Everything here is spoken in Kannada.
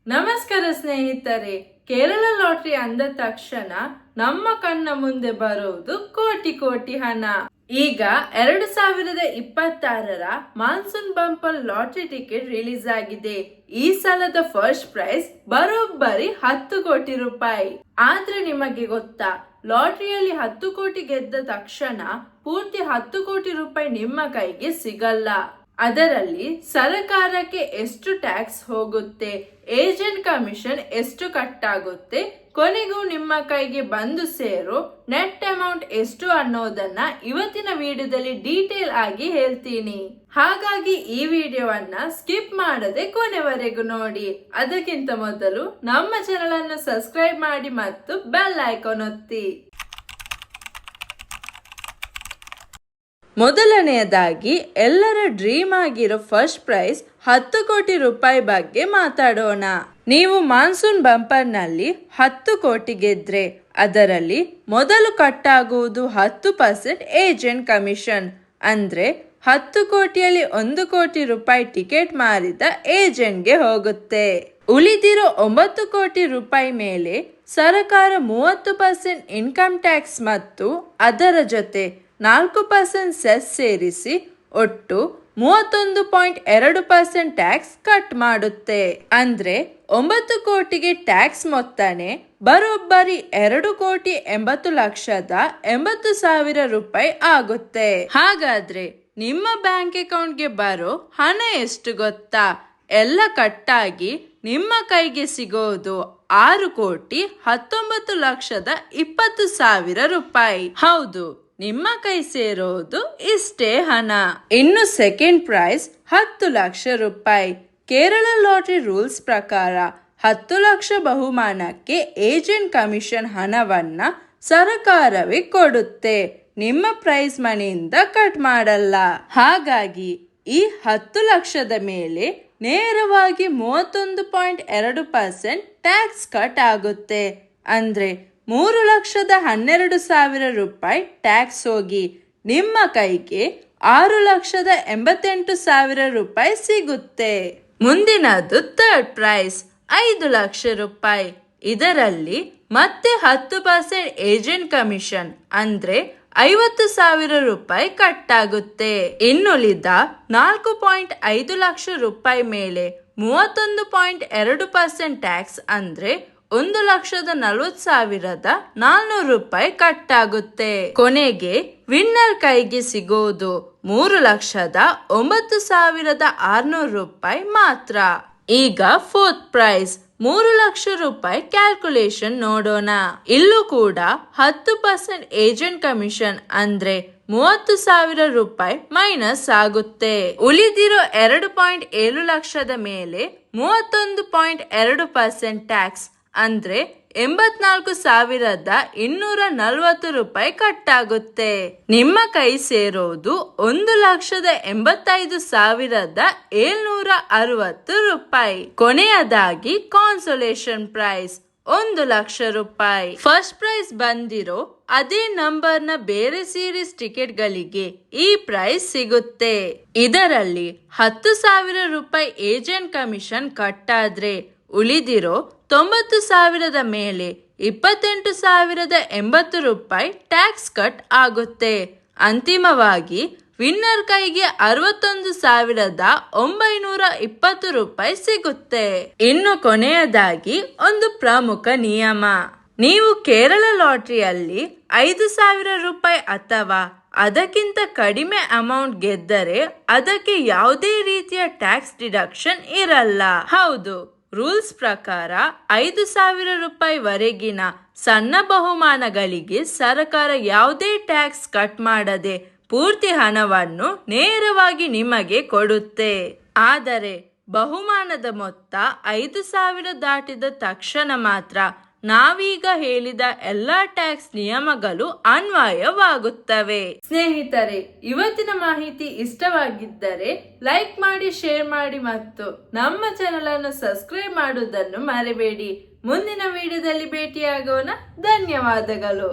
ನಮಸ್ಕಾರ ಸ್ನೇಹಿತರೆ. ಕೇರಳ ಲಾಟರಿ ಅಂದ ತಕ್ಷಣ ನಮ್ಮ ಕಣ್ಣ ಮುಂದೆ ಬರುವುದು ಕೋಟಿ ಕೋಟಿ ಹಣ. ಈಗ 2026ರ monsoon bumper lottery ticket release ಆಗಿದೆ. ಈ ಸಲದ ಫಸ್ಟ್ ಪ್ರೈಸ್ ಬರೋಬ್ಬರಿ 10 ಕೋಟಿ ರೂಪಾಯಿ. ಆದ್ರೆ ನಿಮಗೆ ಗೊತ್ತಾ, ಲಾಟರಿಯಲ್ಲಿ 10 ಕೋಟಿ ಗೆದ್ದ ತಕ್ಷಣ ಪೂರ್ತಿ 10 ಕೋಟಿ ರೂಪಾಯಿ ನಿಮ್ಮ ಕೈಗೆ ಸಿಗಲ್ಲ. ಅದರಲ್ಲಿ ಸರ್ಕಾರಕ್ಕೆ ಎಷ್ಟು ಟ್ಯಾಕ್ಸ್ ಹೋಗುತ್ತೆ, ಏಜೆಂಟ್ ಕಮಿಷನ್ ಎಷ್ಟು ಕಟ್ ಆಗುತ್ತೆ, ಕೊನೆಗೂ ನಿಮ್ಮ ಕೈಗೆ ಬಂದು ಸೇರೋ ನೆಟ್ ಅಮೌಂಟ್ ಎಷ್ಟು ಅನ್ನೋದನ್ನ ಇವತ್ತಿನ ವಿಡಿಯೋದಲ್ಲಿ ಡೀಟೇಲ್ ಆಗಿ ಹೇಳ್ತೀನಿ. ಹಾಗಾಗಿ ಈ ವಿಡಿಯೋವನ್ನ ಸ್ಕಿಪ್ ಮಾಡದೆ ಕೊನೆವರೆಗೂ ನೋಡಿ. ಅದಕ್ಕಿಂತ ಮೊದಲು ನಮ್ಮ ಚಾನೆಲ್ ಅನ್ನು ಸಬ್ಸ್ಕ್ರೈಬ್ ಮಾಡಿ ಮತ್ತು ಬೆಲ್ ಐಕಾನ್ ಒತ್ತಿ. ಮೊದಲನೆಯದಾಗಿ ಎಲ್ಲರ ಡ್ರೀಮ್ ಆಗಿರೋ ಫಸ್ಟ್ ಪ್ರೈಸ್ 10 ಕೋಟಿ ರೂಪಾಯಿ ಬಗ್ಗೆ ಮಾತಾಡೋಣ. ನೀವು ಮಾನ್ಸೂನ್ ಬಂಪರ್ ನಲ್ಲಿ 10 ಕೋಟಿ ಗೆದ್ರೆ ಅದರಲ್ಲಿ ಮೊದಲು ಕಟ್ಟಾಗುವುದು 10% ಏಜೆಂಟ್ ಕಮಿಷನ್. ಅಂದ್ರೆ 10 ಕೋಟಿಯಲ್ಲಿ 1 ಕೋಟಿ ರೂಪಾಯಿ ಟಿಕೆಟ್ ಮಾರಿದ ಏಜೆಂಟ್ಗೆ ಹೋಗುತ್ತೆ. ಉಳಿದಿರೋ 9 ಕೋಟಿ ರೂಪಾಯಿ ಮೇಲೆ ಸರ್ಕಾರ 30% ಇನ್ಕಮ್ ಟ್ಯಾಕ್ಸ್ ಮತ್ತು ಅದರ ಜೊತೆ 4% ಸೆಸ್ ಸೇರಿಸಿ ಒಟ್ಟು 31.2% ಟ್ಯಾಕ್ಸ್ ಕಟ್ ಮಾಡುತ್ತೆ. ಅಂದ್ರೆ 9 ಕೋಟಿಗೆ ಟ್ಯಾಕ್ಸ್ ಮೊತ್ತನೇ ಬರೋಬ್ಬರಿ 2,80,80,000 ರೂಪಾಯಿ ಆಗುತ್ತೆ. ಹಾಗಾದ್ರೆ ನಿಮ್ಮ ಬ್ಯಾಂಕ್ ಅಕೌಂಟ್ಗೆ ಬರೋ ಹಣ ಎಷ್ಟು ಗೊತ್ತಾ? ಎಲ್ಲ ಕಟ್ಟಾಗಿ ನಿಮ್ಮ ಕೈಗೆ ಸಿಗೋದು 6,19,20,000 ರೂಪಾಯಿ. ಹೌದು, ನಿಮ್ಮ ಕೈ ಸೇರೋದು ಇಷ್ಟೇ ಹಣ. ಇನ್ನು ಸೆಕೆಂಡ್ ಪ್ರೈಸ್ 10 ಲಕ್ಷ ರೂಪಾಯಿ. ಕೇರಳ ಲಾಟರಿ ರೂಲ್ಸ್ ಪ್ರಕಾರ 10 ಲಕ್ಷ ಬಹುಮಾನಕ್ಕೆ ಏಜೆಂಟ್ ಕಮಿಷನ್ ಹಣವನ್ನ ಸರ್ಕಾರವೇ ಕೊಡುತ್ತೆ, ನಿಮ್ಮ ಪ್ರೈಸ್ ಮನಿಯಿಂದ ಕಟ್ ಮಾಡಲ್ಲ. ಹಾಗಾಗಿ ಈ 10 ಲಕ್ಷದ ಮೇಲೆ ನೇರವಾಗಿ 31.2% ಟ್ಯಾಕ್ಸ್ ಕಟ್ ಆಗುತ್ತೆ. ಅಂದ್ರೆ 3,12,000 ರೂಪಾಯಿ ಟ್ಯಾಕ್ಸ್ ಹೋಗಿ ನಿಮ್ಮ ಕೈಗೆ 6,88,000 ರೂಪಾಯಿ ಸಿಗುತ್ತೆ. ಮುಂದಿನದು ಥರ್ಡ್ ಪ್ರೈಸ್ 5 ಲಕ್ಷ ರೂಪಾಯಿ. ಇದರಲ್ಲಿ ಮತ್ತೆ 10% ಏಜೆಂಟ್ ಕಮಿಷನ್ ಅಂದ್ರೆ 50,000 ರೂಪಾಯಿ ಕಟ್ ಆಗುತ್ತೆ. ಇನ್ನುಳಿದ 4.5 ಲಕ್ಷ ರೂಪಾಯಿ ಮೇಲೆ 31.2% ಟ್ಯಾಕ್ಸ್ ಅಂದ್ರೆ 1,40,400 ರೂಪಾಯಿ ಕಟ್ ಆಗುತ್ತೆ. ಕೊನೆಗೆ ವಿನ್ನರ್ ಕೈಗೆ ಸಿಗೋದು 3,09,600 ರೂಪಾಯಿ ಮಾತ್ರ. ಈಗ ಫೋರ್ತ್ ಪ್ರೈಸ್ 3 ಲಕ್ಷ ರೂಪಾಯಿ ಕ್ಯಾಲ್ಕುಲೇಷನ್ ನೋಡೋಣ. ಇಲ್ಲೂ ಕೂಡ 10% ಏಜೆಂಟ್ ಕಮಿಷನ್ ಅಂದ್ರೆ 30,000 ರೂಪಾಯಿ ಮೈನಸ್ ಆಗುತ್ತೆ. ಉಳಿದಿರೋ 2.7 ಲಕ್ಷದ ಮೇಲೆ 31.2% ಟ್ಯಾಕ್ಸ್ ಅಂದ್ರೆ 84,240 ರೂಪಾಯಿ ಕಟ್ ಆಗುತ್ತೆ. ನಿಮ್ಮ ಕೈ ಸೇರೋದು 1,85,760 ರೂಪಾಯಿ. ಕೊನೆಯದಾಗಿ ಕಾನ್ಸೋಲೇಷನ್ ಪ್ರೈಸ್ 1 ಲಕ್ಷ ರೂಪಾಯಿ. ಫಸ್ಟ್ ಪ್ರೈಸ್ ಬಂದಿರೋ ಅದೇ ನಂಬರ್ನ ಬೇರೆ ಸೀರೀಸ್ ಟಿಕೆಟ್ ಗಳಿಗೆ ಈ ಪ್ರೈಸ್ ಸಿಗುತ್ತೆ. ಇದರಲ್ಲಿ 10,000 ರೂಪಾಯಿ ಏಜೆಂಟ್ ಕಮಿಷನ್ ಕಟ್ ಆದ್ರೆ ಉಳಿದಿರೋ 90,000 ಮೇಲೆ 28,080 ರೂಪಾಯಿ ಟ್ಯಾಕ್ಸ್ ಕಟ್ ಆಗುತ್ತೆ. ಅಂತಿಮವಾಗಿ ವಿನ್ನರ್ ಕೈಗೆ 61,920 ರೂಪಾಯಿ ಸಿಗುತ್ತೆ. ಇನ್ನು ಕೊನೆಯದಾಗಿ ಒಂದು ಪ್ರಮುಖ ನಿಯಮ. ನೀವು ಕೇರಳ ಲಾಟರಿಯಲ್ಲಿ 5,000 ರೂಪಾಯಿ ಅಥವಾ ಅದಕ್ಕಿಂತ ಕಡಿಮೆ ಅಮೌಂಟ್ ಗೆದ್ದರೆ ಅದಕ್ಕೆ ಯಾವುದೇ ರೀತಿಯ ಟ್ಯಾಕ್ಸ್ ಡಿಡಕ್ಷನ್ ಇರಲ್ಲ. ಹೌದು, ರೂಲ್ಸ್ ಪ್ರಕಾರ 5,000 ರೂಪಾಯಿ ವರೆಗಿನ ಸಣ್ಣ ಬಹುಮಾನಗಳಿಗೆ ಸರ್ಕಾರ ಯಾವುದೇ ಟ್ಯಾಕ್ಸ್ ಕಟ್ ಮಾಡದೆ ಪೂರ್ತಿ ಹಣವನ್ನು ನೇರವಾಗಿ ನಿಮಗೆ ಕೊಡುತ್ತೆ. ಆದರೆ ಬಹುಮಾನದ ಮೊತ್ತ 5,000 ದಾಟಿದ ತಕ್ಷಣ ಮಾತ್ರ ನಾವೀಗ ಹೇಳಿದ ಎಲ್ಲಾ ಟ್ಯಾಕ್ಸ್ ನಿಯಮಗಳು ಅನ್ವಯವಾಗುತ್ತವೆ. ಸ್ನೇಹಿತರೆ, ಇವತ್ತಿನ ಮಾಹಿತಿ ಇಷ್ಟವಾಗಿದ್ದರೆ ಲೈಕ್ ಮಾಡಿ, ಶೇರ್ ಮಾಡಿ ಮತ್ತು ನಮ್ಮ ಚಾನೆಲ್ ಅನ್ನು ಸಬ್ಸ್ಕ್ರೈಬ್ ಮಾಡುವುದನ್ನು ಮರೆಯಬೇಡಿ. ಮುಂದಿನ ವಿಡಿಯೋದಲ್ಲಿ ಭೇಟಿಯಾಗೋಣ. ಧನ್ಯವಾದಗಳು.